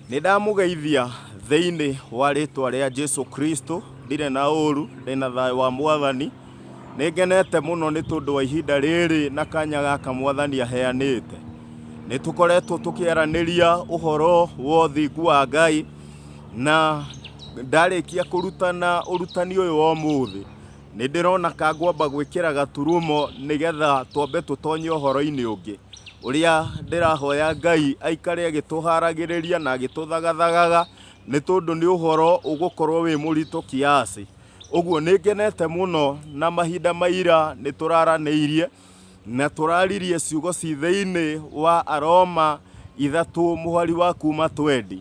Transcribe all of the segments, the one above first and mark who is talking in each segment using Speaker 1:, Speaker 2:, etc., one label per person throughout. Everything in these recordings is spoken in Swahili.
Speaker 1: Nindamugeithia thiini wa ritwa ria Jesu Kristo, ndire na uru, ndina thayo wa Mwathani. Ningenete muno ni tondu wa ihinda riri na kanya gaka Mwathani aheanite. Nitukoretwo tukiaraniria uhoro wa uthingu wa Ngai, na ndarikia kurutana urutani uyu wa umuthi nindirona kangwamba gwikira gaturumo nigetha twambe tutonye uhoro-ini ungi uria ndirahoya Ngai aikare agituharagiriria na agituthagathaga ni tondu ni uhoro ugukorwo wi murito kiasi. Uguo ningenete muno na mahinda maira nituraraniirie na turaririe ciugo ci thiini wa Aroma 3 muhari wa kuma 20,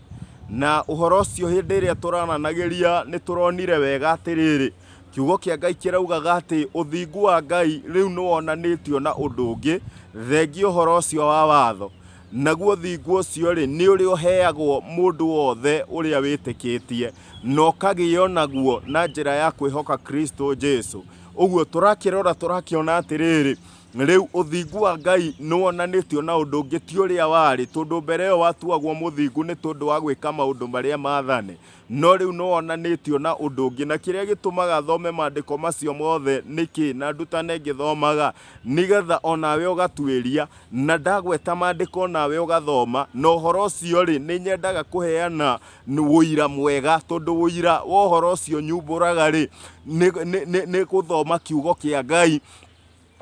Speaker 1: na uhoro cio hindi iria turananagiria ni turonire wega atiriri kiugo kia Ngai kiraugaga ati uthingu wa Ngai riu ni wonanitio na undu ungi thengi uhoro cio wa watho, naguo uthingu ucio ri ni uri uheagwo mundu wothe uria witikitie no kagio naguo na njira ya kwihoka Kristo Jesu. Uguo turakirora turakiona atiriri riu uthingu wa Ngai ni wonanitio na undu ungi ti uria wari, tondu mbere yo watuagwo muthingu ni tondu wa gwika maundu maria maathane, no riu ni wonanitio na undu ungi. Na kiria gitumaga thome maandiko macio mothe niki na ndutane ngithomaga nigetha onawe ugatuiria na ndagweta maandiko nawe ugathoma, no uhoro ucio ri ni nyendaga kuheana wuira mwega, tondu wuira wa uhoro ucio nyumburaga ri ni guthoma kiugo kia Ngai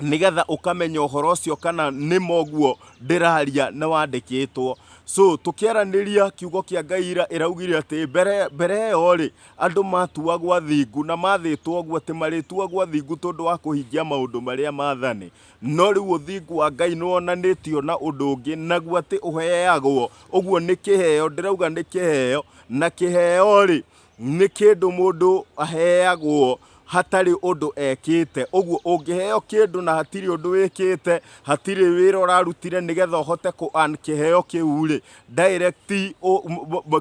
Speaker 1: nigetha ukamenya uhoro ucio kana ni moguo ndiraria na wandikitwo. So tukiaraniria kiugo kia Ngai iraugire ati mbere yo ri andu matuagwo athingu na mathitwo guo ati marituagwo athingu tondu wa kuhingia maundu maria maathane, no riu uthingu wa Ngai ni wonanitio na undu ungi naguo ati uheagwo. Uguo ni kiheo, ndirauga ni kiheo, na kiheo ri ni kindu mundu aheagwo hatari undu ekite. Uguo ungiheo kindu na hatiri undu wikite, hatiri wira urarutire nigetha uhote ku earn kiheo kiu ri direct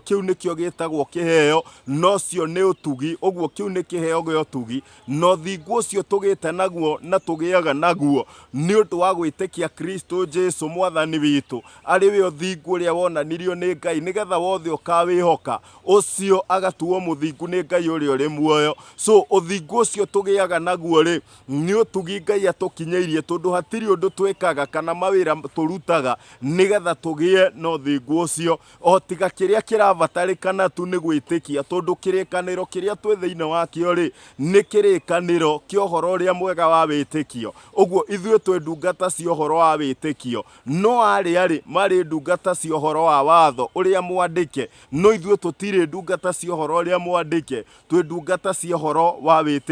Speaker 1: kiu nikio gitagwo kiheo, no cio ni utugi. Uguo kiu ni kiheo gya utugi, no thingu ucio tugite naguo na tugiaga naguo ni undu wa gwitikia Kristo Jesu Mwathani witu, ari we uthingu uria wonanirio ni Ngai nigetha wothe ukawihoka ucio agatuo muthingu ni Ngai uria uri muoyo. So uthingu ucio tugiaga naguo ri ni utugi Ngai atukinyeirie, tondu hatiri undu twikaga kana mawira turutaga nigetha tugie no thingu ucio, o tiga kiria kirabatarikana tu ni gwitikia, tondu kirikaniro kiria twi thiini wa kio ri ni kirikaniro kia uhoro uria mwega wa witikio. Uguo ithue twi ndungata cia uhoro wa witikio, no ari mari ndungata cia uhoro wa watho uria mwandike, no ithue tutiri ndungata cia uhoro uria mwandike, twi ndungata cia uhoro wa witikio.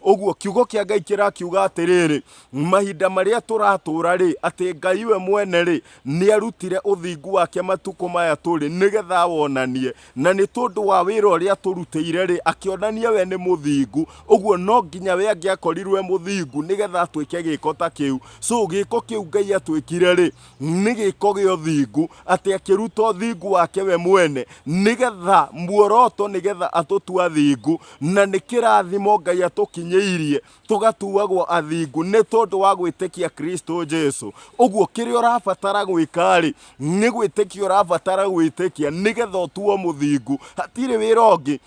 Speaker 1: Uguo kiugo kia Ngai kirakiuga atiriri mahinda maria turatura ri ati Ngai we mwene ri ni arutire uthingu wake matuko maya turi nigetha wonanie, na ni tondu wa wira uria turutire ri akionania we ni muthingu. Uguo no nginya we angiakorirwe muthingu nigetha atwike giko ta kiu. So giko kiu Ngai atwikire ri ni giko gya uthingu, ati akiruta uthingu wake we mwene nigetha muoroto nigetha atutua thingu, na ni kirathimo Ngai atukinyeirie tugatuagwo athingu ni tondu wa gwitikia Kristo Jesu. Uguo kiria urabatara gwika ri ni gwitikia, urabatara gwitikia nigetha utuo muthingu. Hatiri wira ungi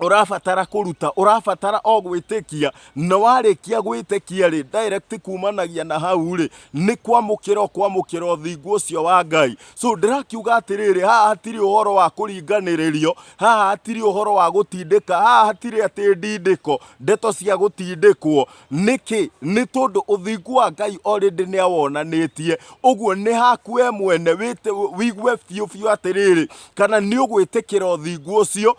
Speaker 1: urabatara kuruta, urabatara o gwitikia, na warikia gwitikia ri direct kumanagia na hau ri ni kwamukira uthingu ucio wa Ngai. So ndirakiuga atiriri haha hatiri uhoro wa kuringaniririo, haha hatiri uhoro wa gutindika, haha hatiri ati ndindiko ndeto cia gutindikwo. Niki ni tondu uthingu wa Ngai already ni awonanitie. Uguo ni haku we mwene wigue biu atiriri kana ni ugwitikira uthingu ucio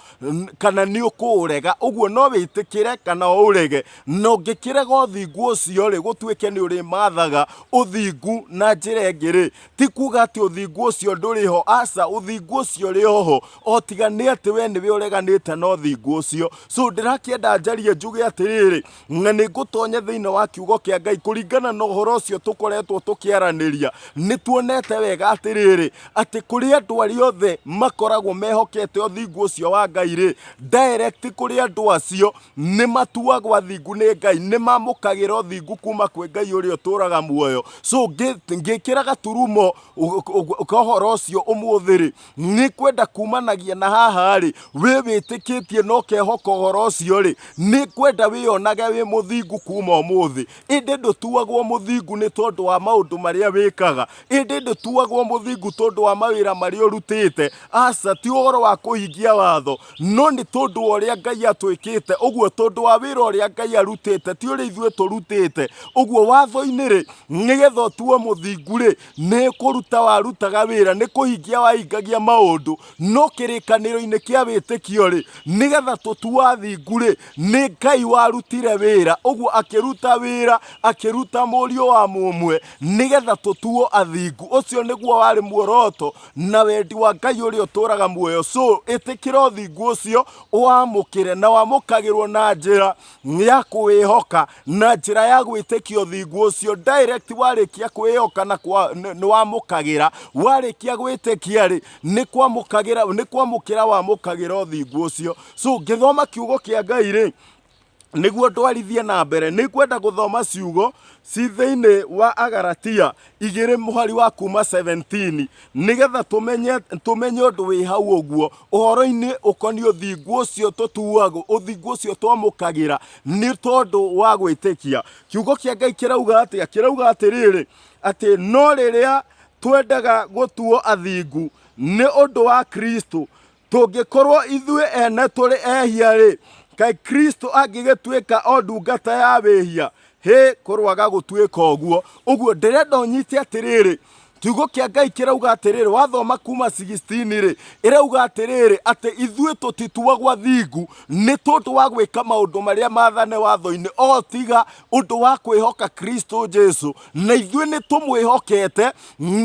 Speaker 1: kana ni kurega. Uguo no witikire kana urege, no ngikirega uthingu ucio ri gutwike ni uri mathaga uthingu na njira ngiri. Ti kuga ati uthingu ucio nduriho, asa uthingu ucio ri oho, o tiga ni ati we ni we ureganite no uthingu ucio. So ndirakienda njarie njuge atiriri na ni ngutonye thiini wa kiugo kia Ngai kuringana na uhoro ucio tukoretwo tukiaraniria. Ni tuonete wega atiriri ati kuri andu aria othe makoragwo mehokete uthingu ucio wa Ngai ri direct kuri andu acio ni matuagwo athingu ni Ngai, ni mamukagira uthingu kuma kwi Ngai uria uturaga muoyo. So ngikira gaturumo kohoro ucio umuthiri ni kwenda kumanagia na haha ri we witikitie no kehoka uhoro ucio ri ni kwenda wionage wi muthingu kuma umuthi. Indi ndutuagwo muthingu ni tondu wa maundu maria wikaga, indi ndutuagwo muthingu tondu wa mawira maria urutite. Aca ti uhoro wa kuhingia watho, no ni tondu wa uria Ngai atwikite. Uguo tondu wa wira uria Ngai arutite ti uria ithue turutite. Uguo watho-ini ri nigetha utuo muthingu ri ni kuruta warutaga wira, ni kuhingia wahingagia maundu. No kirikaniro-ini kia witikio ri nigetha tutuo athingu ri ni Ngai warutire wira. Uguo akiruta wira, akiruta murio wa mumwe nigetha tutuo athingu. Ucio niguo wari muoroto na wendi wa Ngai uria uturaga muoyo. So itikira uthingu ucio wamukire na wamukagirwo na njira ya kwihoka, na njira ya gwitikia uthingu ucio direct. Warikia kwihoka na ni wamukagira, warikia gwitikia ri ni kwamukira wamukagira uthingu ucio. So ngithoma kiugo kia Ngai ri niguo ndwarithie na mbere, ni kwenda guthoma ciugo ci thiini wa Agalatia 2 muhari wa kuma 17 nigetha tumenye undu wi hau uguo uhoro-ini ukoni uthingu ucio tutuagwo, uthingu ucio twamukagira ni tondu wa gwitikia. Kiugo kia Ngai kirauga atia? Kirauga atiriri ati no riria twendaga gutuo athingu ni undu wa Kristo, tungikorwo ithue ene turi ehia ri kai Kristo angigituika o ndungata ya wihia kurwaga gutuika uguo. Uguo ndirenda unyite atiriri kiugo kia Ngai kirauga atiriri, wathoma kuma 16 ri irauga atiriri ati ithue tutituagwo athingu ni tondu wa gwika maundu maria mathane watho-ini, o tiga undu wa kwihoka Kristo Jesu. Na ithue ni tumwihokete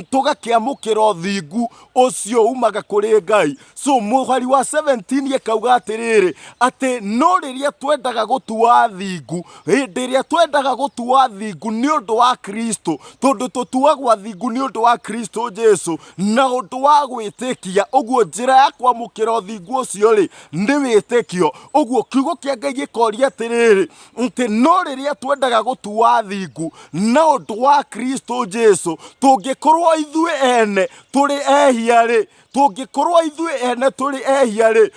Speaker 1: tugakiamukira uthingu ucio umaga kuri Ngai. So muhari wa 17 ikauga atiriri ati no riria twendaga gutua athingu, hindi ria twendaga gutua athingu ni undu wa Kristo, tondu tutuagwo athingu ni undu wa Kristo Jesu na undu wa gwitikia. Uguo njira ya kwamukira uthingu ucio ri ni witikio. Uguo kiugo kia Ngai gikoria atiriri nti no riria twendaga gutua athingu na undu wa Kristo Jesu, tungikorwo ithue ene turi ehia ri, tungikorwo ithue ene turi ehia ri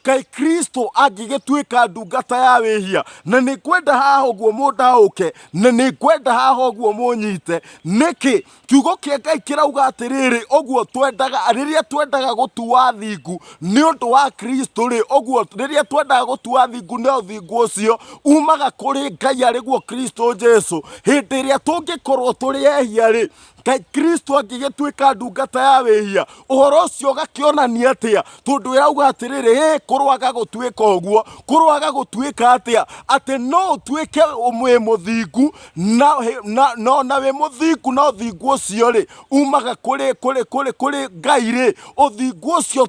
Speaker 1: kai Kristo angigituika ndungata ya wihia. Na ni kwenda haha uguo mundauke, na ni kwenda haha uguo munyite niki kiugo kia Ngai kirauga atiriri. Uguo twendaga riria twendaga gutua athingu ni undu wa Kristo ri, uguo riria twendaga gutua athingu ni uthingu ucio umaga kuri Ngai ariguo Kristo Jesu. Hindi iria tungikorwo turi ehia ri kai Kristo angigituika ndungata ya wihia, uhoro ucio gakionania atia? Tondu irauga atiriri kurwaga gutuika uguo, kurwaga gutuika atia? Ati no utuike umwe muthingu na we muthingu na uthingu ucio ri umaga kuri Ngai ri. Uthingu ucio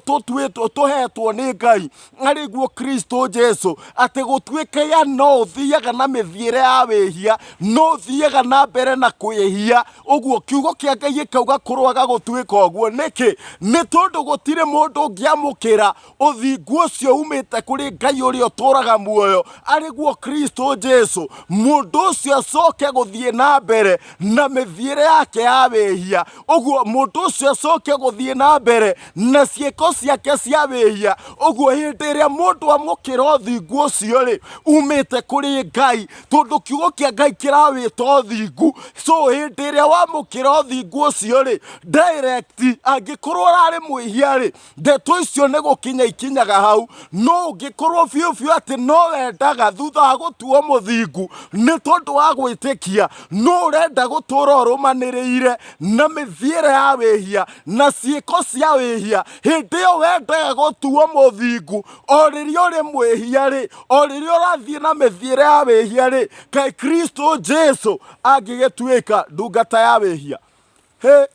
Speaker 1: tuhetwo ni Ngai ariguo Kristo Jesu. Ati gutuika ya no uthiaga na mithiire ya wihia, no uthiaga na mbere na kwihia. Uguo kiugo kia Ngai ikauga kurwaga gutuika uguo niki? Ni tondu gutire mundu ngiamukira uthingu ucio umite kuri Ngai uria uturaga muoyo ariguo Kristo Jesu. Mundu ucio acoke guthie na mbere na mithiire yake ya wihia. Uguo mundu ucio acoke guthie na mbere na ciiko ciake cia wihia. Uguo hindi iria mundu amukira uthingu ucio ri umite kuri Ngai, tondu kiugo kia Ngai kirawita uthingu. So hindi iria wamukira uthingu ucio ri direct, angikorwo rari mwihia ri ndeto icio ni gukinya ikinyaga hau. No ungikorwo biu ati no wendaga thutha wa gutuo muthingu ni tondu wa gwitikia, no urenda gutura urumaniriire na mithiire ya wihia na ciiko cia wihia, hindi iyo wendaga gutuo muthingu o riria uri mwihia ri, o riria urathie na mithiire ya wihia ri, kai Kristo Jesu angigituika ndungata ya wihia.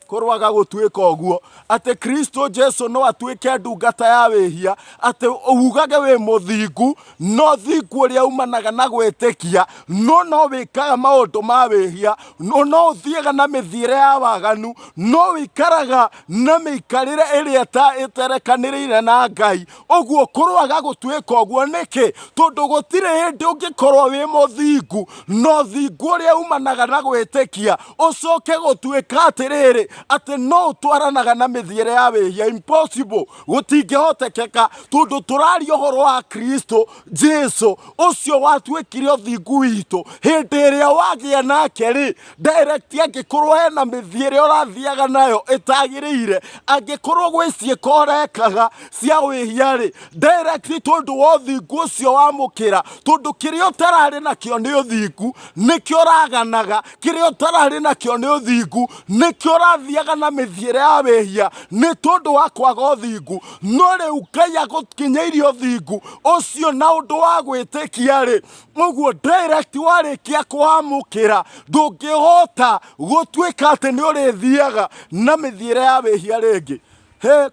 Speaker 1: Korwaga gutwika oguo ate Kristo Jesu no atwike ndungata ya wihia ate ugage we muthingu no thingu uria umanaga na gwitikia no wikaga maundu ma wihia no uthiaga na mithiire ya waganu no wikaraga na mikarire iria iterekanirire na Ngai oguo korwaga gutwika oguo niki tondu gutire hindi ungikorwo wi muthingu no thingu uria umanaga na gwitikia ucoke gutwika atiriri ate no utwaranaga na mithiire ya wihia impossible gutingihotekeka tondu turaria uhoro wa Kristo Jesu ucio watwikire uthingu witu hindi iria wagia nake ri direct angikorwo hena mithiire urathiaga nayo itagiriire angikorwo gwi ciiko urekaga cia wihia ri direct tondu wa uthingu ucio wamukira tondu kiria utarari nakio ni uthingu nikio uraganaga kiria utarari nakio ni uthingu nikio urathiaga na mithiire ya wihia ni tondu wa kwaga uthingu no riu Ngai agukinyeirie uthingu ucio na undu wa gwitikia ri uguo direct warikia kwamukira ndungihota gutwika ati ni urithiaga na mithiire ya wihia ringi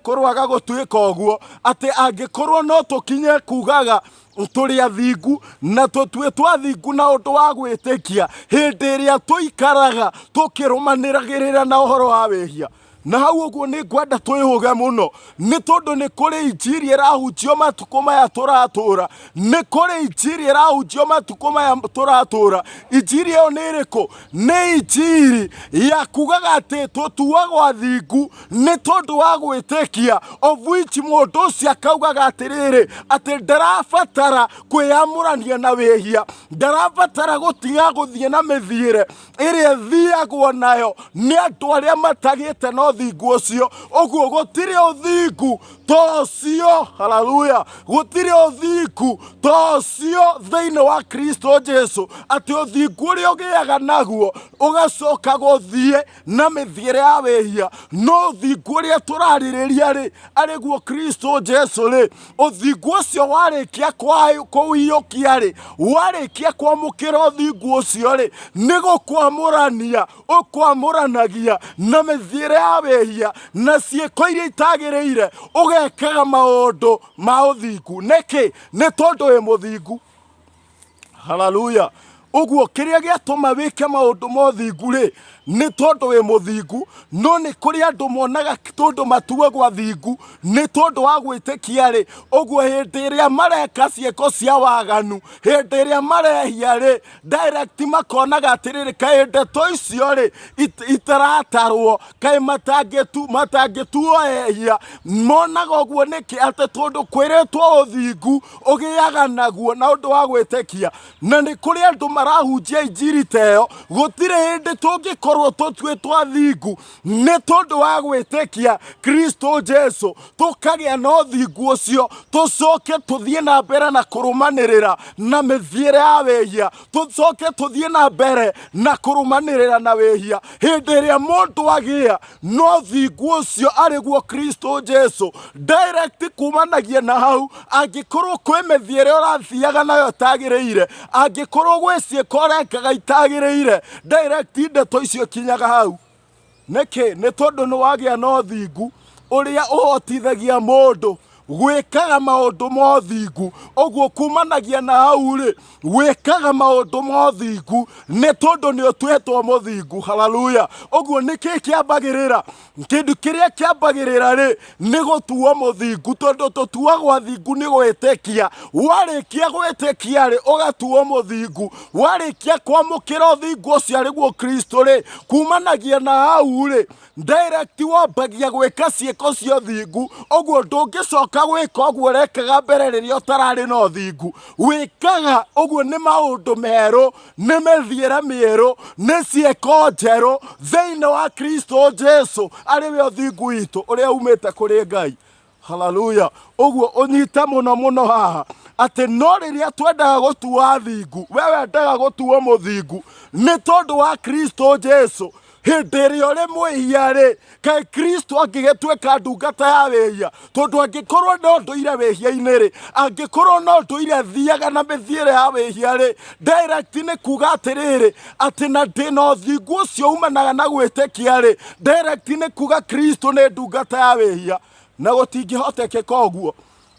Speaker 1: korwaga gutwika oguo ati angikorwo no tukinye kugaga turi athingu na tutwe twathingu na undu wa gwitikia hindi iria tuikaraga tukirumaniragirira na uhoro wa wihia na hau uguo ni ngwenda twihuge muno ni tondu ni kuri injiri irahunjio matuko maya turatura ni kuri injiri irahunjio matuko maya turatura injiri iyo ni iriku ni injiri ya kugaga ati tutuagwo athingu ni tondu wa gwitikia of which mundu ucio akaugaga atiriri ati ndarabatara kwiyamurania na wihia ndarabatara gutiga guthie na mithiire iria thiagwo nayo ni andu aria matagite no uthingu ucio uguo gutire uthingu tocio haleluya gutire uthingu tocio thiini wa Kristo Jesu ati uthingu uria ugiaga naguo ugacoka guthie na mithiire ya wihia no uthingu uria turaririria ri ariguo Kristo Jesu ri uthingu ucio warikia kuiyukia ri warikia kwamukira uthingu ucio ri ni gukwamurania ukwamuranagia na mithiire ya wihia na ciiko iria itagiriire ugekaga maundu ma uthingu niki ni tondu wi muthingu haleluya uguo kiria giatuma wike maundu ma uthingu ri ni tondu wi muthingu no ni kuri andu monaga tondu matuagwo athingu ni tondu wa gwitikia ri uguo hindi iria mareka ciiko cia waganu hindi iria marehia ri direct makonaga atiriri kai ndeto icio ri itaratarwo kai matangituo ehia monaga uguo niki ati tondu kwiritwo uthingu ugiaga naguo na undu wa gwitikia na ni kuri andu marahunjia injiri teyo gutire hindi tungikorwo tutwitwo athingu ni tondu wa gwitikia Kristo Jesu tukagia no uthingu ucio tucoke tuthie na mbere na kurumanirira na mithiire ya wihia tucoke tuthie na mbere na kurumanirira na wihia hindi iria mundu agia no uthingu ucio ariguo Kristo Jesu direct kumanagia na hau angikorwo kwi mithiire urathiaga nayo tagiriire angikorwo gwi ciiko urekaga itagiriire direct ndeto icio kinyaga hau niki ni tondu ni wagia no uthingu uria uhotithagia mundu gwikaga maundu ma uthingu uguo kumanagia na hau ri wikaga maundu ma uthingu ni tondu ni utwetwo muthingu haleluya uguo niki kiambagirira kindu kiria kiambagirira ri ni gutuo muthingu tondu tutuagwo athingu ni gwitikia warikia gwitikia ri ugatuo muthingu warikia kwamukira uthingu ucio ariguo Kristo ri kumanagia na hau ri direct wambagia gwika ciiko cia uthingu uguo ndungicoka gwika uguo rekaga mbere riria utarari no uthingu wikaga uguo ni maundu meru ni mithiire mieru ni ciiko njeru thiini wa Kristo Jesu ariwe uthingu witu uria umite kuri Ngai haleluya uguo unyita muno haha ati no riria twendaga gutua athingu wewe ndaga gutuo muthingu ni tondu wa Kristo Jesu hindiri ore mwihia kai Kristo angigituika ndungata ya wihia tondu angikorwo no nduire wihia-ini angikorwo no nduire thiaga na mithiire ya wihia direct ni kuga atiriri ati na ndina uthingu ucio umanaga na gwitikia direct ni kuga Kristo ni ndungata ya wihia na gutingihotekeka uguo.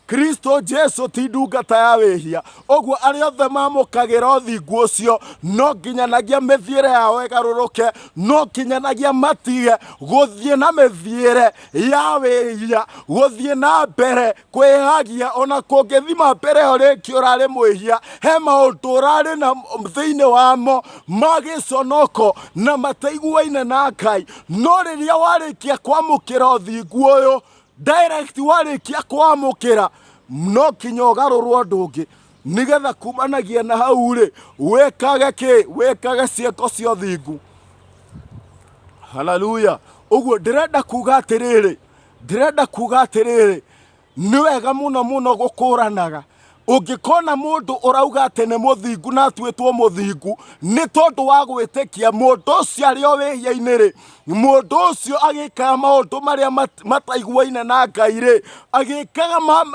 Speaker 1: Kristo Jesu ti ndungata ya wihia oguo ari othe mamukagira uthingu ucio no nginyanagia mithiire yao igaruruke no nginyanagia matige guthie na mithiire ya wihia guthie na mbere kwihagia ona kungithima mbere oriki urari mwihia he maundu urari na thiini wamo magiconoko na mataiguaine na Ngai no riria warikia kwamukira uthingu uyu direct warikia kwamukira no kinya ugarurwo ndungi nigetha kumanagia na hau wikage cieko cia uthingu. Haleluya. Uguo ndirenda kuga atiriri ni wega muno gukuranaga ungikona mundu urauga ati ni muthingu na atwitwo muthingu ni tondu wa gwitikia mundu ucio ari o wihia-ini mundu ucio agikaga maundu maria mataiguaine na Ngai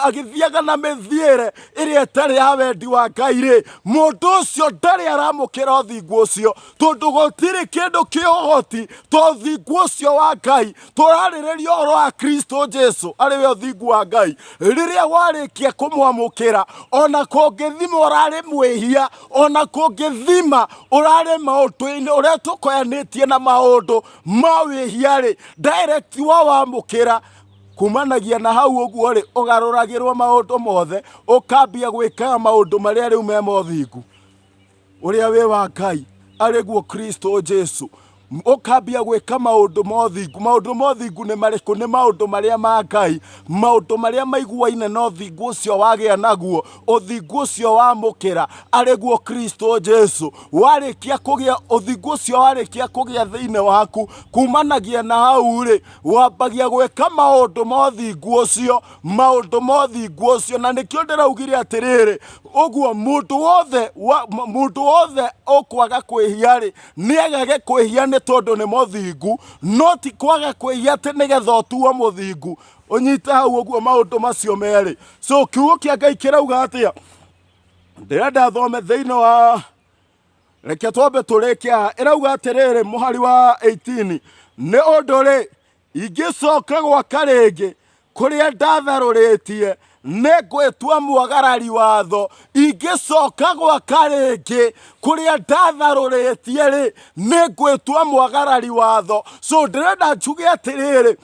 Speaker 1: agithiaga na mithiire iria itari ya wendi wa Ngai mundu ucio ndari aramukira uthingu ucio tondu gutiri kindu kihoti to uthingu ucio wa Ngai. Turaririria uhoro wa Kristo Jesu ariwe uthingu wa Ngai riria warikia kumwamukira ona kungithima urari mwihia ona kungithima urari maundu-ini uria tukoyanitie na maundu ma wihia direct wamukira kumanagia na hau uguo ugaruragirwo maundu mothe ukambia gwikaga maundu maria riu me mothingu uria wi wa Ngai ariguo Kristo Jesu ukambia gwika maundu mothingu ni mariku ni maundu maria ma Ngai maundu maria maiguaine na uthingu ucio wagia naguo uthingu ucio wamukira ariguo Kristo Jesu warikia kugia uthingu ucio warikia kugia thiini waku kumanagia na hau wambagia gwika maundu mothingu ucio na nikio ndiraugire atiriri uguo mundu wothe ukwaga kwihia niagage kwihia ni tondu ni muthingu no ti kwaga kwihia ati nigetha utuo muthingu unyita hau uguo maundu macio meri. So kiugo kia Ngai kirauga atia ndirenda thome thiini wa reke twambe turikia irauga atiriri muhari wa 18 ni undu ingicoka gwaka ringi kuria ndatharuritie negwitwa mwagarari watho ingicoka gwaka ringi kuria ndatharuritie negwitwa mwagarari watho. So ndirenda njuge atiriri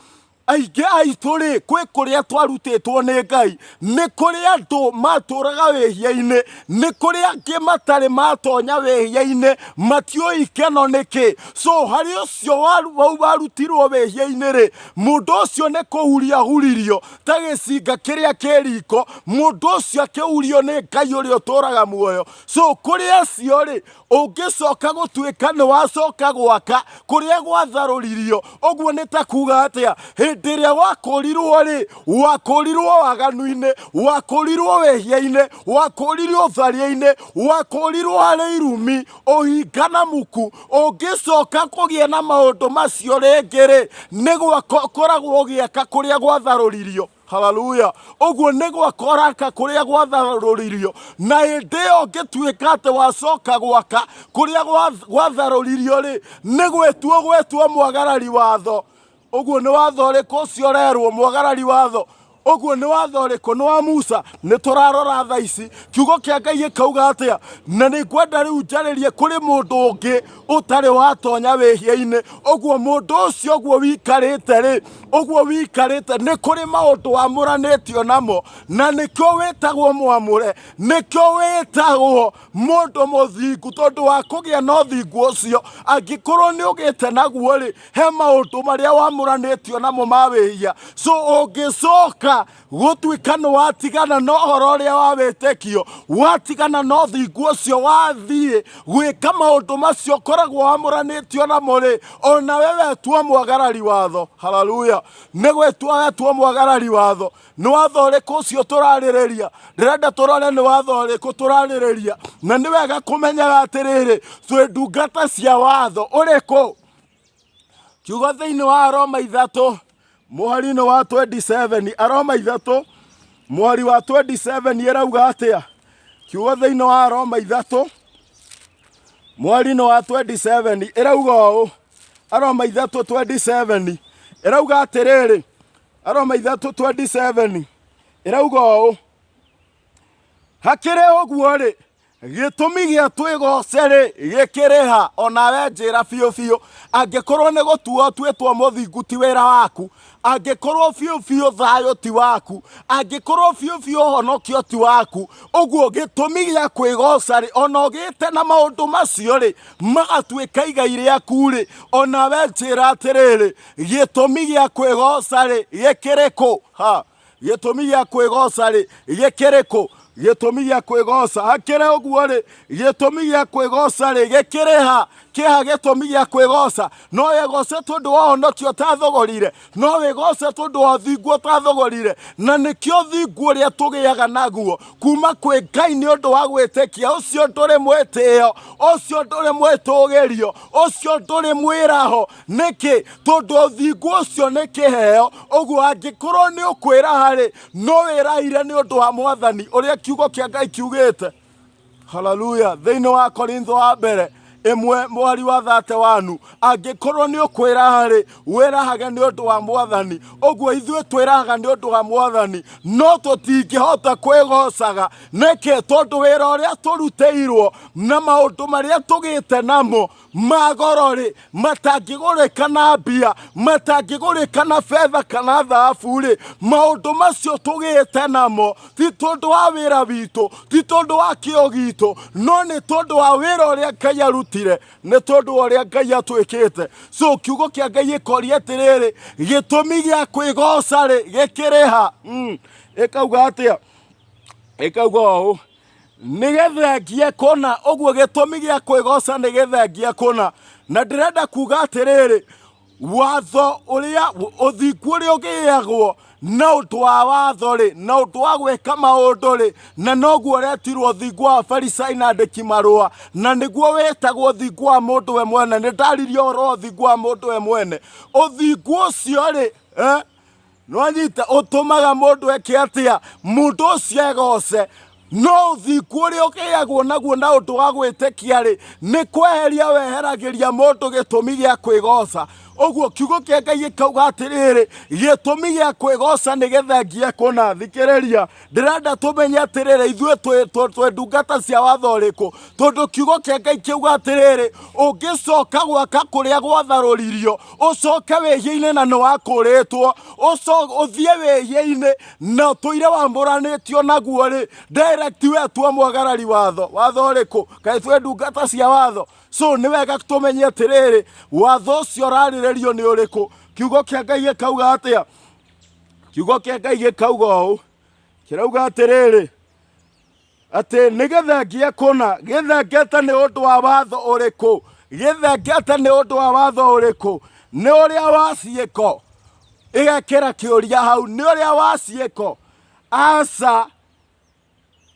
Speaker 1: aingi aitu kwi kuria twarutitwo ni Ngai ni kuria andu maturaga wihia-ini ni kuria angi matari matonya wihia-ini matioi ikeno niki. So hari ucio warutirwo wihia-ini mundu ucio ni kuhuria huririo ta gicinga kiria kiriko mundu ucio akihurio ni Ngai uria uturaga muoyo. So kuria cio ungicoka gutwika ni wacoka gwaka kuria gwatharuririo uguo ni ta kuga atia ndiria wakurirwo waganu-ini wakurirwo wihia-ini wakurirwo tharia-ini wakurirwo hari irumi uhingana muku ungicoka kugia na maundu macio ringi ni gwakoragwo ugiaka kuria gwatharuririo. Haleluya. Uguo ni gwakoraka kuria gwatharuririo na hindi yo ngitwika ati wacoka gwaka kuria gwatharuririo ni gwetwo mwagarari watho. Uguo ni watho uriku ucio urerwo mwagarari watho uguo ni watho uriku ni wa Musa ni turarora tha ici kiugo kia Ngai gikauga atia na ni kwenda riu njaririe kuri mundu ungi utari watonya wihia-ini uguo mundu ucio uguo wikarite ni kuri maundu wamuranitio namo na nikio witagwo mwamure nikio witagwo mundu muthingu tondu wa kugia na uthingu ucio angikorwo ni ugite naguo he maundu maria wamuranitio namo ma wihia. So ungicoka gutwika ni watigana na uhoro uria wa witikio watigana na uthingu ucio wathie gwika maundu macio koragwo wamuranitio namo ona wewe tuo mwagarari watho. Haleluya. ni gwetwa wetwo mwagarari watho ni watho uriku ucio turaririria ndirenda turore ni watho uriku turaririria na ni wega kumenya atiriri twi ndungata cia watho uriku kiugo thĩinĩ wa Aroma 3 mũhari-inĩ wa 27 Aroma 3 mũhari wa 27 ĩrauga atĩa? Kiugo thĩinĩ wa Aroma 3 mũhari-inĩ wa 27 ĩrauga ũũ. Aroma 3:27 ĩrauga atĩrĩrĩ. Aroma 3:27 ĩrauga ũũ. Hakĩrĩ ũguo rĩ, gĩtũmi gĩa twĩgoce rĩ gĩkĩrĩha. Onawe njĩra biũ biũ, angĩkorwo nĩ gũtuo tuĩtwo mũthingu ti wĩra waku, angĩkorwo biũ biũ thayũ ti waku, angĩkorwo biũ biũ honokio ti waku, ũguo gĩtũmi gĩa kwĩgoca rĩ, ona ũgĩte na maũndũ macio rĩ magatuĩka igai rĩaku rĩ, onawe njĩra atĩrĩrĩ, gĩtũmi gĩa kwĩgoca rĩ gĩkĩrĩkũ? Gĩtũmi gĩa kwĩgoca rĩ gĩkĩrĩkũ? Gĩtũmi gĩa kwĩgoca, hakĩrĩ ũguo rĩ, gĩtũmi gĩa kwĩgoca rĩ gĩkĩrĩha. Kĩha gĩtũmi gĩa kwĩgoca. No wĩgoce tondũ wa honokio ũtathogorire, no wĩgoce tondũ wa ũthingu ũtathogorire, na nĩkĩo ũthingu ũrĩa tũgĩaga naguo kuma kwĩ Ngai nĩ ũndũ wa gwĩtĩkia. Ũcio ndũrĩ mwĩtĩo, ũcio ndũrĩ mwĩtũgĩrio, ũcio ndũrĩ mwĩraho. Nĩkĩ? Tondũ ũthingu ũcio nĩ kĩheo. Ũguo angĩkorwo nĩ ũkwĩraha rĩ, no wĩrahire nĩ ũndũ wa Mwathani ũrĩa kiugo kĩa Ngai kiugĩte. Hallelujah. Thĩinĩ wa Korintho wa mbere 1 mũhari wa 31 angĩkorwo nĩ ũkwĩraha rĩ, wĩrahage nĩ ũndũ wa Mwathani. Ũguo ithuĩ twĩrahaga nĩ ũndũ wa Mwathani, no tũtingĩhota kwĩgocaga. Nĩkĩ? Tondũ wĩra ũrĩa tũrutĩirwo na maũndũ marĩa tũgĩte namo ma goro rĩ matangĩgũrĩka na mbia, matangĩgũrĩka na betha kana thahabu rĩ, maũndũ macio tũgĩte namo ti tondũ wa wĩra witũ, ti tondũ wa kĩo gitũ, no nĩ tondũ wa wĩra ũrĩa Ngai arutire, nĩ tondũ wa ũrĩa Ngai atwĩkĩte. So kiugo kĩa Ngai gĩkoria atĩrĩrĩ, gĩtũmi gĩa kwĩgoca rĩ gĩkĩrĩha. Ĩkauga atĩa? Ĩkauga ũũ, nĩgethengie kũna. Ũguo gĩtũmi gĩa kwĩgoca nĩ gĩthengie kũna. Na ndĩrenda kuga atĩrĩrĩ, watho ũrĩa ũthingu ũrĩa ũgĩagwo na ũndũ wa watho rĩ, na ũndũ wa gwĩka maũndũ rĩ, na noguo ũretirwo ũthingu wa Farisai na andĩki marũa, na nĩguo wĩtagwo ũthingu wa mũndũ we mwene. Nĩ ndaririe ũhoro wa ũthingu wa mũndũ we mwene. Ũthingu ũcio rĩ nĩwanyita ũtũmaga mũndũ eke atĩa? Mũndũ ũcio egoce. No ũthingu ũrĩa ũgĩagwo naguo na ũndũ wa gwĩtĩkia rĩ, nĩ kweheria weheragĩria mũndũ gĩtũmi gĩa kwĩgoca. Ũguo kiugo kĩa Ngai gĩkauga atĩrĩrĩ, gĩtũmi gĩa kwĩgoca nĩ gĩthengie kũna. Thikĩrĩria, ndĩrenda tũmenye atĩrĩrĩ, ithuĩ twĩ ndungata cia watho ũrĩkũ? Tondũ kiugo kĩa Ngai kiuga atĩrĩrĩ, ũngĩcoka gwaka kũrĩa gwatharũririo, ũcoke wĩhia-inĩ na nĩwakũrĩtwo, ũthiĩ wĩhia-inĩ na tũire wamũranĩtio naguo rĩ, direct we tuo mwagarari watho. Watho ũrĩkũ? Kaĩ twĩ ndungata cia watho? So nĩ wega tũmenye atĩrĩrĩ, watho ũcio ũrarĩrĩrio nĩ ũrĩkũ? Kiugo kĩa Ngai gĩkauga atĩa? Kiugo kĩa Ngai gĩkauga ũũ, kĩrauga atĩrĩrĩ, atĩ nĩ gĩthengie kũna. Gĩthengete nĩ ũndũ wa watho ũrĩkũ? Gĩthengete nĩ ũndũ wa watho ũrĩkũ? Nĩ ũrĩa wa ciĩko. Ĩgekĩra kĩũria hau, nĩ ũrĩa wa ciĩko? Aca.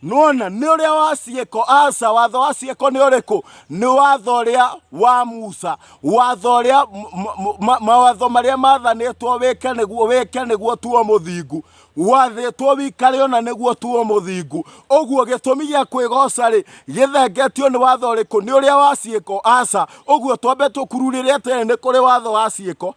Speaker 1: Nuona nĩ ũrĩa wa ciĩko. Aca, watho wa ciĩko nĩ ũrĩkũ? Nĩ watho ũrĩa wa Musa, watho ũrĩa mawatho marĩa mathanĩtwo wĩke nĩguo tuo mũthingu, wathĩtwo wĩkare ona nĩguo tuo mũthingu. Ũguo gĩtũmi gĩa kwĩgoca rĩ gĩthengetio nĩ watho ũrĩkũ? Nĩ ũrĩa wa ciĩko. Aca, ũguo twambe tũkururĩre atĩrĩ nĩ kũrĩ watho wa ciĩko.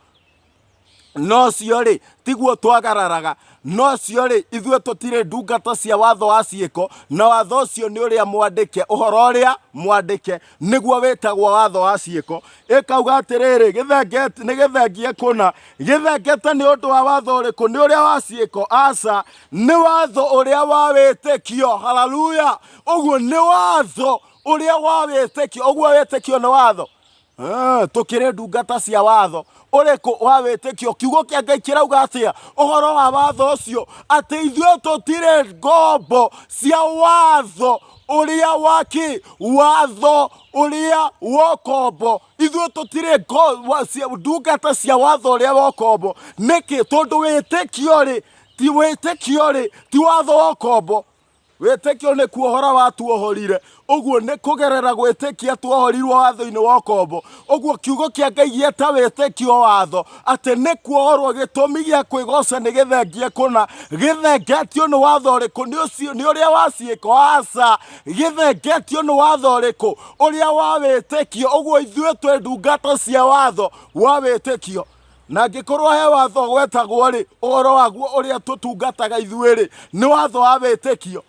Speaker 1: No cio rĩ tiguo twagararaga, no cio rĩ ithuĩ tũtirĩ ndungata cia watho wa ciĩko, na watho ũcio nĩ ũrĩa mwandĩke, ũhoro ũrĩa mwandĩke nĩguo wĩtagwo watho wa ciĩko. Ĩkauga atĩrĩrĩ, nĩ gĩthengie kũna. Gĩthengete nĩ ũndũ wa watho ũrĩkũ? Nĩ ũrĩa wa ciĩko. Aca, nĩ watho ũrĩa wa wĩtĩkio. Hallelujah. Ũguo nĩ watho ũrĩa wa wĩtĩkio. Ũguo wĩtĩkio nĩ watho. Tũkĩrĩ ndungata cia watho ũrĩkũ wa wĩtĩkio? Kiugo kĩa Ngai kĩrauga atĩa ũhoro wa watho ũcio? Atĩ ithuĩ tũtirĩ ngombo cia watho ũrĩa waki, watho ũrĩa wokombo. Ithuĩ tũtirĩ ndungata cia watho ũrĩa wokombo. Nĩkĩ? Tondũ wĩtĩkio rĩ ti watho wokombo. Wĩtĩkio nĩ kuohora watuohorire. Ũguo nĩ kũgerera gwĩtĩkia tuohorirwo watho-inĩ wa ũkombo. Ũguo kiugo kĩa Ngai gĩeta wĩtĩkio watho atĩ nĩ kuohorwo gĩtũmi gĩa kwĩgoca nĩ gĩthengie kũna. Gĩthengetio nĩ watho ũrĩkũ? Nĩ ũrĩa wa ciĩko? Aca, gĩthengetio nĩ watho ũrĩkũ? Ũrĩa wa wĩtĩkio. Ũguo ithuĩ twĩ ndungata cia watho wa wĩtĩkio. Na angĩkorwo he watho gwetagwo-rĩ, ũhoro waguo ũrĩa tũtungataga ithuĩ-rĩ nĩ watho wa wĩtĩkio.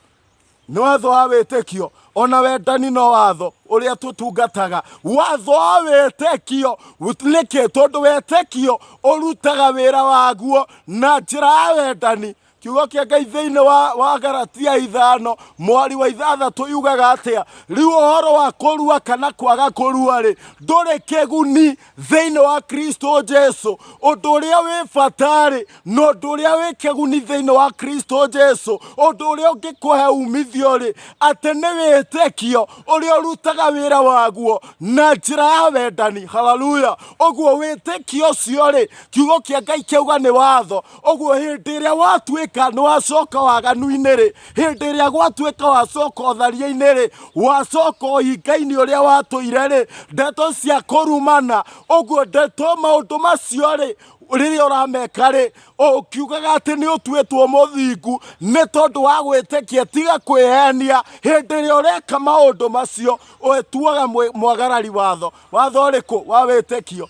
Speaker 1: Nĩ watho wa wĩtĩkio. Ona wendani no watho ũrĩa tũtungataga. Watho wa wĩtĩkio. Nĩkĩ? Tondũ wĩtĩkio ũrutaga wĩra waguo na njĩra ya wendani. Kiugo kĩa Ngai thĩinĩ wa Galatia 5 mweri wa 6 yugaga atĩa? Rĩu ũhoro wa kũrua kana kwaga kũrua-rĩ ndũrĩ kĩguni thĩinĩ wa Kristo Jesu. Ũndũ ũrĩa wĩ bata-rĩ na ũndũ ũrĩa wĩ kĩguni thĩinĩ wa Kristo Jesu, ũndũ ũrĩa ũngĩkũhe umithio-rĩ, atĩ nĩ wĩtĩkio ũrĩa ũrutaga wĩra waguo na njĩra ya wendani. Haleluya! Ũguo wĩtĩkio ũcio-rĩ, kiugo kĩa Ngai kĩuga nĩ watho. Ũguo hĩndĩ ĩrĩa watuĩka nĩ wacoka waganu-inĩ-rĩ, hĩndĩ ĩrĩa gwatuĩka wacoka ũtharia-inĩ-rĩ, wacoka ũhinga-inĩ ũrĩa watũire-rĩ, ndeto cia kũrumana. Ũguo ndeto maũndũ macio-rĩ rĩrĩa ũrameka-rĩ, ũkiugaga atĩ nĩ ũtuĩtwo mũthingu nĩ tondũ wa gwĩtĩkia, tiga kwĩhenia. Hĩndĩ ĩrĩa ũreka maũndũ macio ũtuaga mwagarari watho. Watho ũrĩkũ? Wa wĩtĩkio.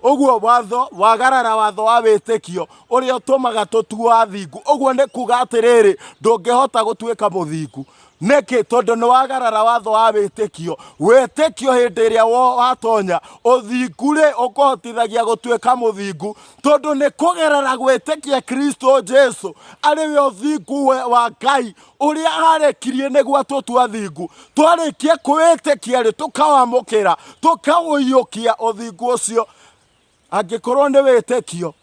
Speaker 1: Ũguo watho, wagarara watho wa wĩtĩkio ũrĩa ũtũmaga tũtuo athingu. Ũguo nĩ kuga atĩrĩrĩ, ndũngĩhota gũtuĩka mũthingu. Nĩkĩ? Tondũ nĩ wagarara watho wa wĩtĩkio. Wĩtĩkio hĩndĩ ĩrĩa watonya ũthingu-rĩ ũkũhotithagia gũtuĩka mũthingu. Tondũ nĩ kũgerera gwĩtĩkia Kristo Jesu arĩwe ũthingu wa Ngai ũrĩa arekirie nĩguo tũtue athingu. Twarĩkia kwĩtĩkia-rĩ tũkawamũkĩra, tũkawũiyũkia ũthingu ũcio. Angĩkorwo nĩ wĩtĩkio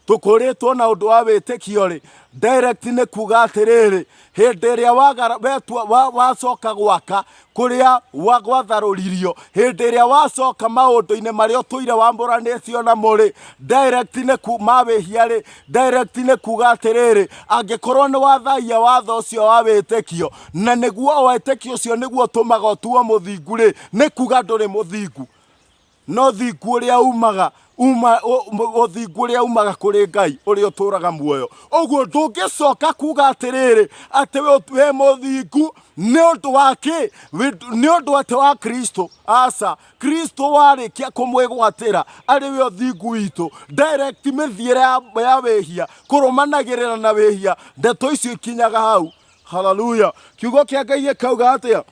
Speaker 1: tũkũrĩtwo na ũndũ wa wĩtĩkio-rĩ, direct nĩ kuga atĩrĩrĩ, hĩndĩ ĩrĩa wacoka gwaka kũrĩa gwatharũririo, hĩndĩ ĩrĩa wacoka maũndũ-inĩ marĩa ũtũire wambũranĩtio namo-rĩ, direct nĩ mawĩhia-rĩ, direct nĩ kuga atĩrĩrĩ, angĩkorwo nĩ wathaia watho ũcio wa wĩtĩkio na nĩguo wĩtĩkio ũcio nĩguo ũtũmaga ũtuo mũthingu-rĩ, nĩ kuga ndũrĩ mũthingu. No thingu ũrĩa umaga kũrĩ Ngai ũrĩa ũtũraga muoyo. Ũguo ndũngĩcoka kuga atĩrĩrĩ atĩ wĩ mũthingu nĩ ũndũ wa kĩ? Nĩ ũndũ atĩ wa Kristo. Aca, Kristo warĩkia kũmwĩgwatĩra arĩwe ũthingu witũ, direct mĩthiĩre ya wĩhia, kũrũmanagĩrĩra na wĩhia, ndeto icio ikinyaga hau. Haleluya! Kiugo kĩa Ngai gĩkauga atĩa?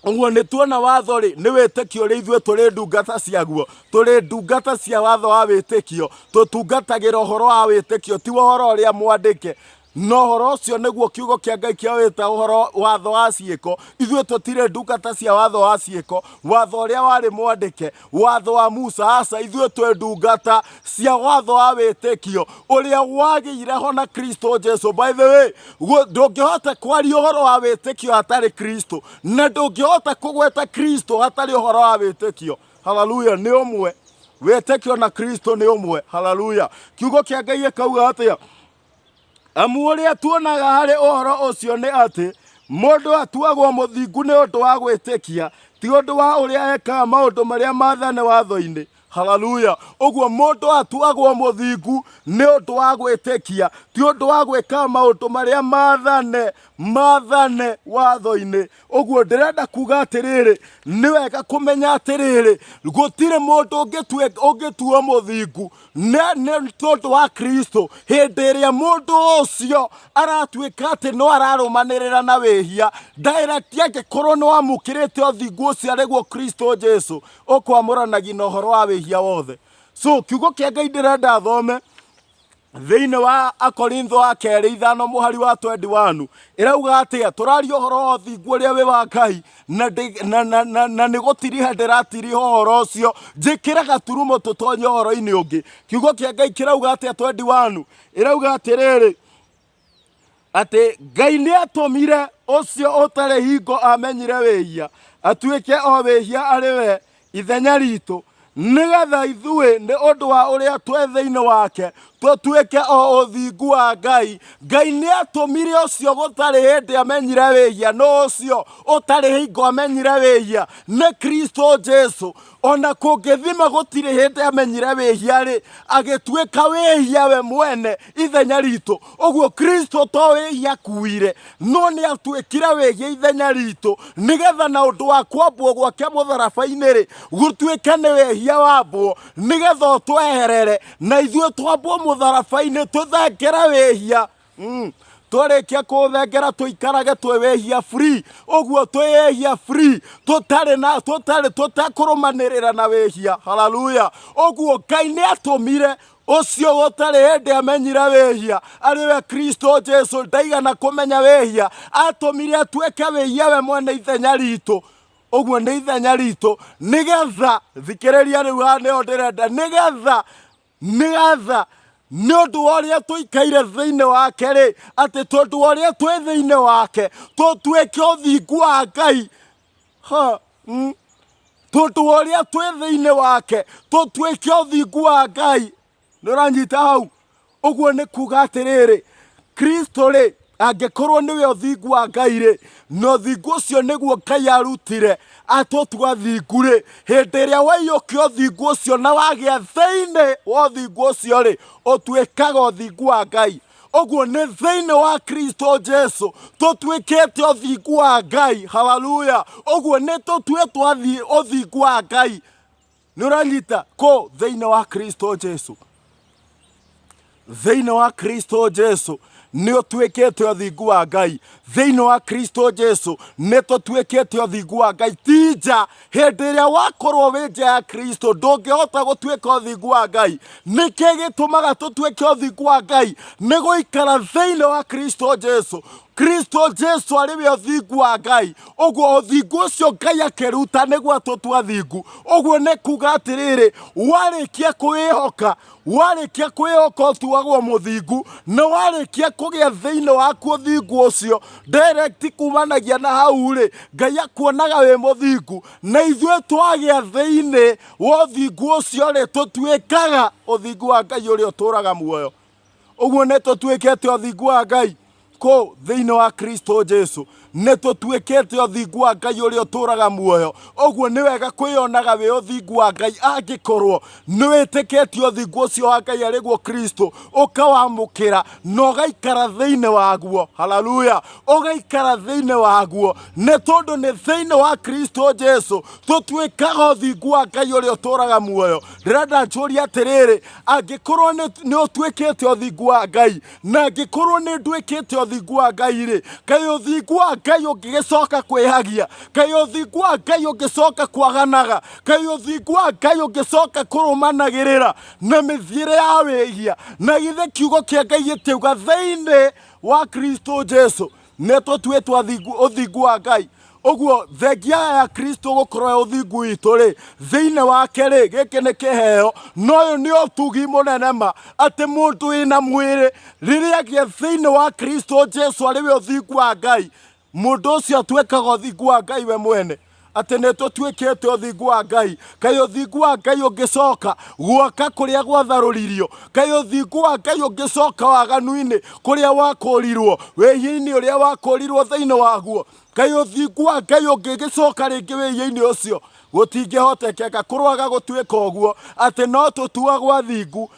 Speaker 1: Ũguo nĩ tuona watho-rĩ nĩ wĩtĩkio ũrĩa ithuĩ tũrĩ ndungata ciaguo. Tũrĩ ndungata cia watho wa wĩtĩkio. Tũtungatagĩra ũhoro wa wĩtĩkio, ti ũhoro ũrĩa mwandĩke. No ũhoro ũcio nĩguo kiugo kĩa Ngai kĩawĩta ũhoro watho wa ciĩko. Ithuĩ tũtirĩ ndungata cia watho wa ciĩko, watho ũrĩa warĩ mwandĩke, watho wa Musa. Aca, ithuĩ twĩ ndungata cia watho wa wĩtĩkio ũrĩa wagĩire ho na Kristo Jesu. By the way, ndũngĩhota kwaria ũhoro wa wĩtĩkio hatarĩ Kristo, na ndũngĩhota kũgweta Kristo hatarĩ ũhoro wa wĩtĩkio. Haleluya! Nĩ ũmwe. Wĩtĩkio na Kristo nĩ ũmwe. Haleluya! Kiugo kĩa Ngai gĩkauga atĩa? Amu ũrĩa tuonaga harĩ ũhoro ũcio nĩ atĩ mũndũ atuagwo mũthingu nĩ ũndũ wa gwĩtĩkia, ti ũndũ wa ũrĩa ekaga maũndũ marĩa maathane watho-inĩ. Haleluya! Ũguo mũndũ atuagwo mũthingu nĩ ũndũ wa gwĩtĩkia, ti ũndũ wa gwĩka maũndũ marĩa maathane watho-inĩ. Ũguo ndĩrenda kuga atĩrĩrĩ, nĩ wega kũmenya atĩrĩrĩ, gũtirĩ mũndũ ũngĩtuo mũthingu nĩ tondũ wa Kristo hĩndĩ ĩrĩa mũndũ ũcio aratuĩka atĩ no ararũmanĩrĩra na wĩhia. Direct angĩkorwo nĩ wamũkĩrĩte ũthingu ũcio arĩguo Kristo Jesu, ũkwamũranagia na ũhoro wa wĩhia wothe. So kiugo kĩa Ngai ndĩrenda thome thĩinĩ wa Akorintho wa kerĩ 5 mũhari wa 21 ĩrauga atĩa? Tũraria ũhoro wa ũthingu ũrĩa wĩ wa Ngai na nĩ gũtiriha ndĩratiriha ũhoro ũcio, njĩkĩra gaturumo tũtonye ũhoro-inĩ ũngĩ. Kiugo kĩa Ngai kĩrauga atĩa? 21 ĩrauga atĩrĩrĩ, atĩ Ngai nĩ atũmire ũcio ũtarĩ hingo amenyire wĩhia atuĩke o wĩhia arĩ we ithenya ritũ, nigetha ithue ni undu wa uria twe thiini wake tutuike o uthingu wa Ngai. Ngai ni atumire ucio gutari hindi amenyire wihia, no ucio utari hingo amenyire wihia ni Kristo Jesu. Ona kungithima gutiri hindi amenyire wihia ri, agituika wihia we mwene ithenya ritu. Uguo Kristo to wihia kuire, no ni atuikire wihia ithenya ritu, nigetha na undu wa kwambwo gwake mutharabaini ri gutuike ni wihia wambwo, nigetha utweherere na ithue twambwo mutharabaini tuthengera wihia. Twarikia kuthengera tuikarage twi wihia free. Uguo twihia free, tutakurumanirira na wihia. Hallelujah. Uguo Ngai ni atumire ucio gutari hindi amenyire wihia ariwe Kristo Jesu ndaigana kumenya wihia, atumire atuike wihia we mwene ithenya ritu. Uguo ni ithenya ritu, nigetha thikiriria riu hanio ndirenda, nigetha ni undu wa uria tuikaire thiini wake ri, ati tondu wa uria twi thiini wake tutuike uthingu wa Ngai. Tondu wa uria twi thiini wake tutuike uthingu wa Ngai. Nuranyita hau? Uguo ni kuga atiriri, Kristo ri angikorwo niwe uthingu wa Ngai ri, no uthingu ucio niguo Ngai arutire atutua thingu ri, hindi iria waiyukia uthingu ucio na wagia thiini wa uthingu ucio ri, utuikaga uthingu wa Ngai. Uguo ni thiini wa Kristo Jesu tutuikite uthingu wa Ngai. Hallelujah. Uguo ni tutuitwo uthingu wa Ngai. Nuranyita ko thiini wa Kristo Jesu, thiini wa Kristo Jesu ni utuikite uthingu wa Ngai. Thiini wa Kristo Jesu ni tutuikite uthingu wa Ngai. Tija hindi iria wakorwo wi nja ya Kristo ndungihota gutuika uthingu wa Ngai. Niki gitumaga tutuike uthingu wa Ngai? Ni guikara thiini wa Kristo Jesu. Kristo Jesu ariwe uthingu wa Ngai. Uguo uthingu ucio Ngai akiruta niguo tutua thingu. Uguo ni kuga atiriri, warikia kwihoka utuagwo muthingu, na warikia kugia thiini waku uthingu ucio direct kumanagia na hau ri, Ngai akuonaga wi muthingu, na ithue twagia thiini wa uthingu ucio ri tutuikaga uthingu wa Ngai uria uturaga muoyo. Uguo ni tutuikite uthingu wa Ngai ko thiini wa Kristo Jesu, ni tutuikite uthingu wa Ngai uria uturaga muoyo. Uguo ni wega kwionaga wi uthingu wa Ngai angikorwo ni witikite uthingu ucio wa Ngai ariguo Kristo, ukawamukira na ugaikara thiini waguo. Hallelujah. Ugaikara thiini waguo ni tondu ni thiini wa Kristo Jesu tutuikaga uthingu wa Ngai uria uturaga muoyo. Ndirenda njurie atiriri, angikorwo ni utuikite uthingu wa Ngai na angikorwo ni nduikite uthingu wa Ngai ri, kai uthingu wa Ngai ungigicoka kwihagia, kai uthingu wa Ngai ungicoka kwaganaga, kai uthingu wa Ngai ungicoka kurumanagirira na mithiire ya wihia, na githe kiugo kia Ngai gitiuga thiini wa Kristo Jesu ni tutuitwo uthingu wa Ngai. Uguo thengia ya Kristo gukorwo uthingu witu ri, thiini wake ri, giki ni kiheo, noyo ni utugi munene ma, ati mundu wina mwiri riria agia thiini wa Kristo Jesu ariwe uthingu wa Ngai, mundu ucio atuikaga uthingu wa Ngai we mwene. Ati ni tutuikite uthingu wa Ngai. Kai uthingu wa Ngai ungicoka gwaka kuria gwatharuririo, kai uthingu wa Ngai ungicoka waganu-ini kuria wakurirwo, wihia-ini uria wakurirwo thiini waguo, kai uthingu wa Ngai ungigicoka ringi wihia-ini ucio, gutingihotekeka kurwaga gutuika uguo. Ati no tutuagwo athingu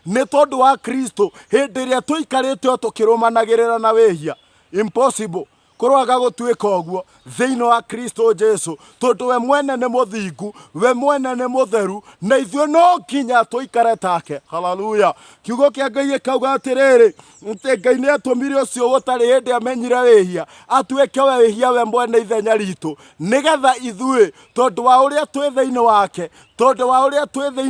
Speaker 1: ni tondu wa Kristo hindi iria tuikarite tukirumanagirira na wihia. Impossible kurwaga gutuika uguo thiini wa Kristo Jesu, tondu we mwene ni muthingu, we mwene ni mutheru, na ithue no nginya tuikare take. Hallelujah. Kiugo kia Ngai gikauga atiriri, ati Ngai ni atumire ucio gutari hindi amenyire wihia atuike we wihia we mwene ithenya ritu, nigetha ithue tondu wa uria twi thiini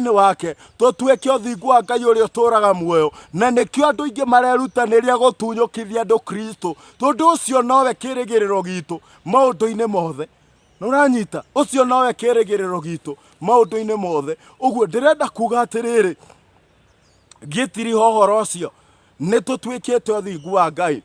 Speaker 1: wake tutuike uthingu wa Ngai uria uturaga muoyo. Na nikio andu ingi marerutaniria gutunyukithia andu Kristo, tondu ucio nowe kirigiriro gitu maundu-ini mothe. Nuranyita? Ucio nowe kirigiriro gitu maundu-ini mothe. Uguo ndirenda kuga atiriri, gitiri hohoro ucio ni tutuikite uthingu wa Ngai,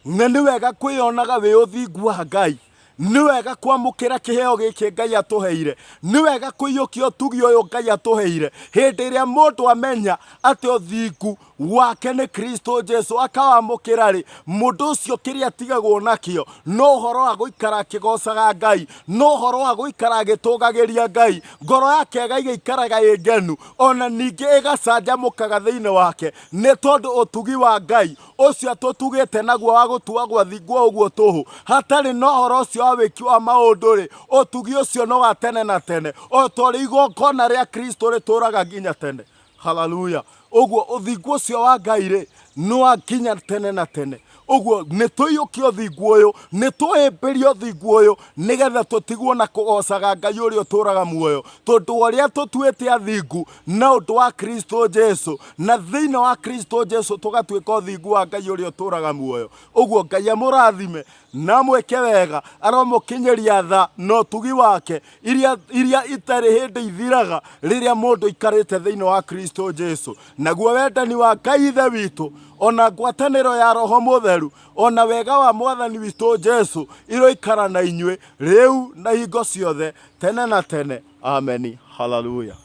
Speaker 1: na ni wega kwionaga wi uthingu wa Ngai. nĩ wega kwamũkĩra kĩheo gĩkĩ Ngai atũheire, nĩ wega kũiyũkia ũtugi ũyũ Ngai atũheire. Hĩndĩ ĩrĩa mũndũ amenya atĩ ũthingu wake nĩ Kristo Jesu akawamũkĩra rĩ, mũndũ ũcio kĩrĩa atigagwo nakĩo no ũhoro wa gũikara akĩgocaga Ngai, no ũhoro wa gũikara agĩtũgagĩria Ngai, ngoro yake ĩgaikaraga ĩ ngenu, ona ningĩ ĩgacanjamũkaga thĩinĩ wake, nĩ tondũ ũtugi wa Ngai ũcio atũtugĩte naguo wa gũtua gwathingwo ũguo tũhũ, hatarĩ na ũhoro ũcio wa wĩki wa maũndũ rĩ, ũtugi ũcio no wa tene na tene, o torĩ igongona rĩa Kristo rĩtũraga nginya tene. Hallelujah. Ũguo ũthingu ũcio wa Ngai rĩ, nĩ wa nginya tene na tene. Ũguo nĩ tũiyũkie ũthingu ũyũ, nĩ tũhĩmbĩrie ũthingu ũyũ, nĩgetha tũtigwo na kũgocaga Ngai ũrĩa ũtũraga muoyo, tondũ ũrĩa tũtuĩte athingu na ũndũ wa Kristo Jesu, na thĩinĩ wa Kristo Jesu tũgatuĩka ũthingu wa Ngai ũrĩa ũtũraga muoyo. Ũguo Ngai amũrathime na mwĩke wega, aromũkinyĩria tha na ũtugi wake iria itarĩ hĩndĩ ithiraga rĩrĩa mũndũ ikarĩte thĩinĩ wa Kristo Jesu. Naguo wendani wa Ngai Ithe witũ, ona ngwatanĩro ya Roho Mũtheru, ona wega wa Mwathani witũ Jesu iroikara na inyuĩ rĩu na hingo ciothe tene na tene. Ameni. Hallelujah.